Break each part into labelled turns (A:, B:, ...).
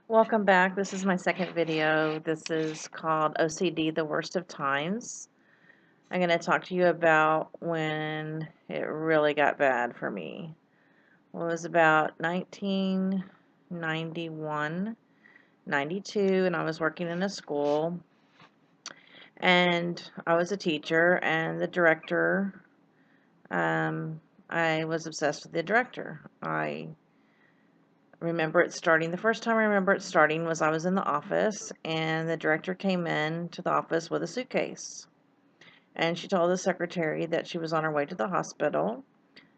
A: Welcome back. This is my second video. This is called OCD, the Worst of Times. I'm going to talk to you about when it really got bad for me. Well, it was about 1991, 92, and I was working in a school, and I was a teacher, and the director, I was obsessed with the director. I remember it starting, the first time I remember it starting was I was in the office and the director came in to the office with a suitcase. And she told the secretary that she was on her way to the hospital.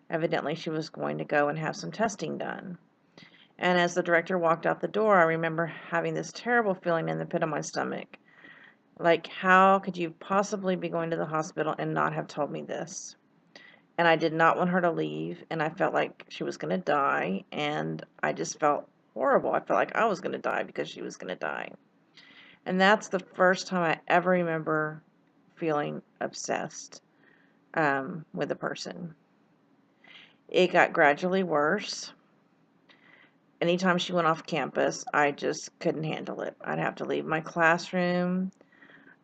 A: Evidently, she was going to go and have some testing done. And as the director walked out the door, I remember having this terrible feeling in the pit of my stomach. Like, how could you possibly be going to the hospital and not have told me this? And I did not want her to leave, and I felt like she was going to die, and I just felt horrible. I felt like I was going to die because she was going to die. And that's the first time I ever remember feeling obsessed with a person. It got gradually worse. Anytime she went off campus, I just couldn't handle it. I'd have to leave my classroom.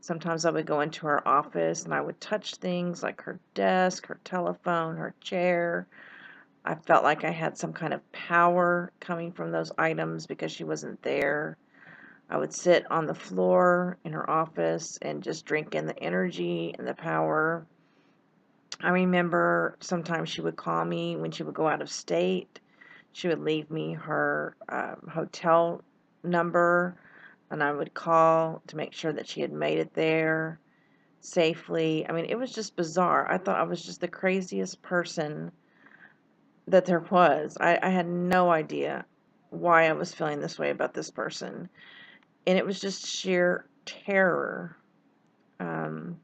A: Sometimes I would go into her office and I would touch things like her desk, her telephone, her chair. I felt like I had some kind of power coming from those items because she wasn't there. I would sit on the floor in her office and just drink in the energy and the power. I remember sometimes she would call me when she would go out of state. She would leave me her hotel number, and I would call to make sure that she had made it there safely. I mean, it was just bizarre. I thought I was just the craziest person that there was. I had no idea why I was feeling this way about this person. And it was just sheer terror. Um,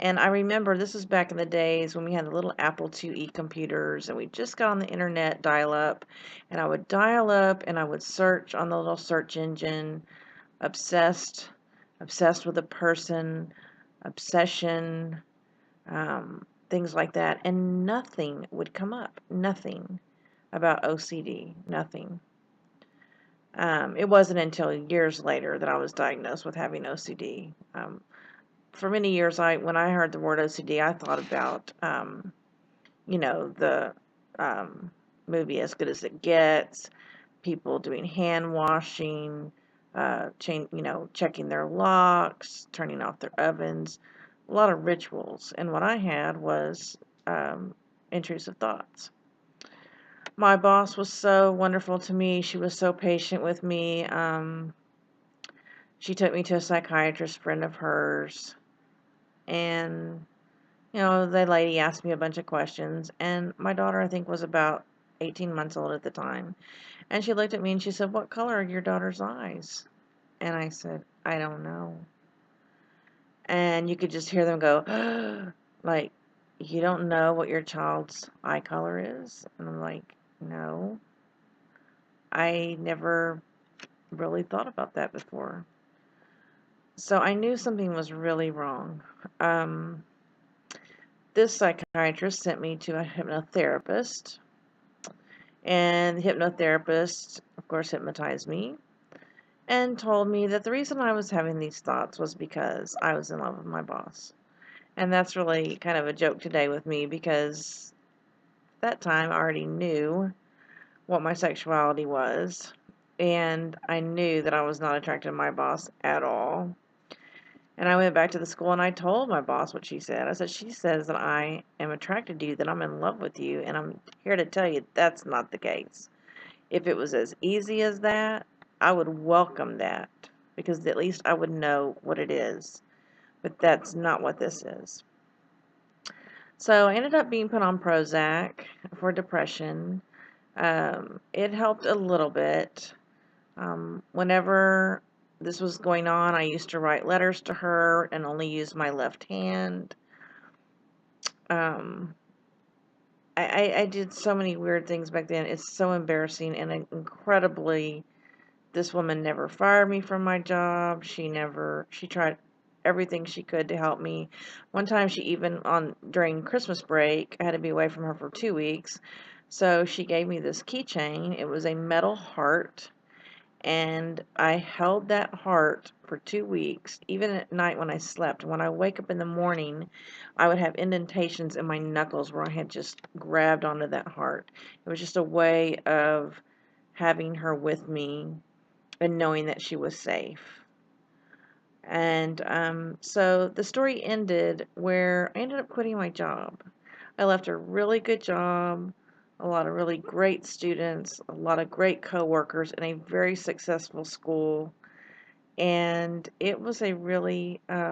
A: and I remember this was back in the days when we had the little Apple IIe computers and we just got on the internet dial up. And I would dial up and I would search on the little search engine, obsessed, obsessed with a person, obsession, things like that. And nothing would come up. Nothing about OCD. Nothing. It wasn't until years later that I was diagnosed with having OCD. For many years, when I heard the word OCD, I thought about, the um, movie As Good as It Gets, people doing hand washing, checking their locks, turning off their ovens, a lot of rituals. And what I had was intrusive thoughts. My boss was so wonderful to me. She was so patient with me. She took me to a psychiatrist friend of hers, and the lady asked me a bunch of questions, and my daughter, I think, was about 18 months old at the time. And she looked at me and she said, "What color are your daughter's eyes?" And I said, "I don't know." And you could just hear them go, like, "You don't know what your child's eye color is?" And I'm like, "No, I never really thought about that before." So I knew something was really wrong. This psychiatrist sent me to a hypnotherapist, and the hypnotherapist, of course, hypnotized me and told me that the reason I was having these thoughts was because I was in love with my boss. And that's really kind of a joke today with me because that time I already knew what my sexuality was, and I knew that I was not attracted to my boss at all. And I went back to the school and I told my boss what she said. I said, "She says that I am attracted to you, that I'm in love with you, and I'm here to tell you that's not the case. If it was as easy as that, I would welcome that because at least I would know what it is. But that's not what this is." So I ended up being put on Prozac for depression. It helped a little bit. Whenever this was going on, I used to write letters to her and only use my left hand. Um, I did so many weird things back then. It's so embarrassing and incredibly, this woman never fired me from my job. She tried everything she could to help me. One time she even during Christmas break, I had to be away from her for 2 weeks. So she gave me this keychain. It was a metal heart, And I held that heart for 2 weeks, even at night when I slept. When I wake up in the morning, I would have indentations in my knuckles where I had just grabbed onto that heart. It was just a way of having her with me and knowing that she was safe. And so the story ended where I ended up quitting my job. I left a really good job, a lot of really great students, a lot of great coworkers, in a very successful school. And it was a really, I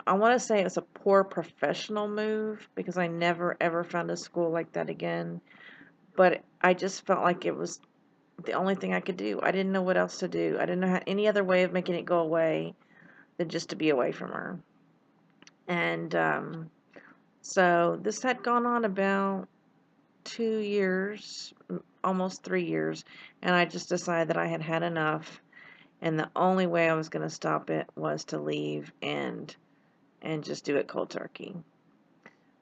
A: want to say it was a poor professional move because I never ever found a school like that again. But I just felt like it was the only thing I could do. I didn't know what else to do. I didn't know any other way of making it go away than just to be away from her. And so this had gone on about 2 years, almost 3 years, and I just decided that I had had enough, and the only way I was going to stop it was to leave and just do it cold turkey.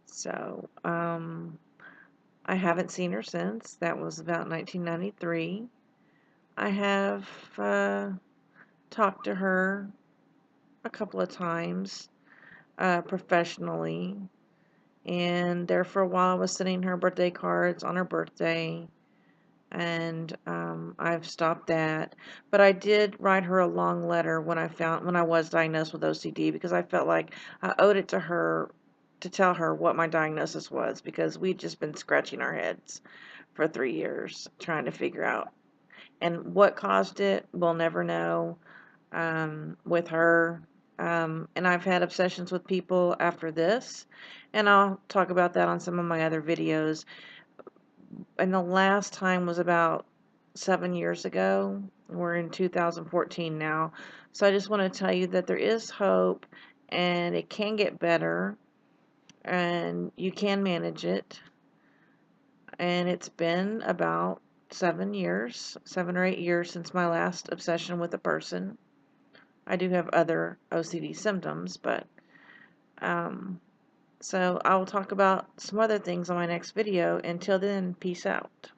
A: So I haven't seen her since. That was about 1993. I have talked to her a couple of times professionally. And there for a while, I was sending her birthday cards on her birthday, and I've stopped that. But I did write her a long letter when I was diagnosed with OCD because I felt like I owed it to her to tell her what my diagnosis was because we'd just been scratching our heads for 3 years trying to figure out. And what caused it, we'll never know with her. And I've had obsessions with people after this, and I'll talk about that on some of my other videos. And the last time was about 7 years ago. We're in 2014 now. So I just want to tell you that there is hope and it can get better and you can manage it. And it's been about 7 years, 7 or 8 years since my last obsession with a person. I do have other OCD symptoms, but so I will talk about some other things on my next video. Until then, peace out.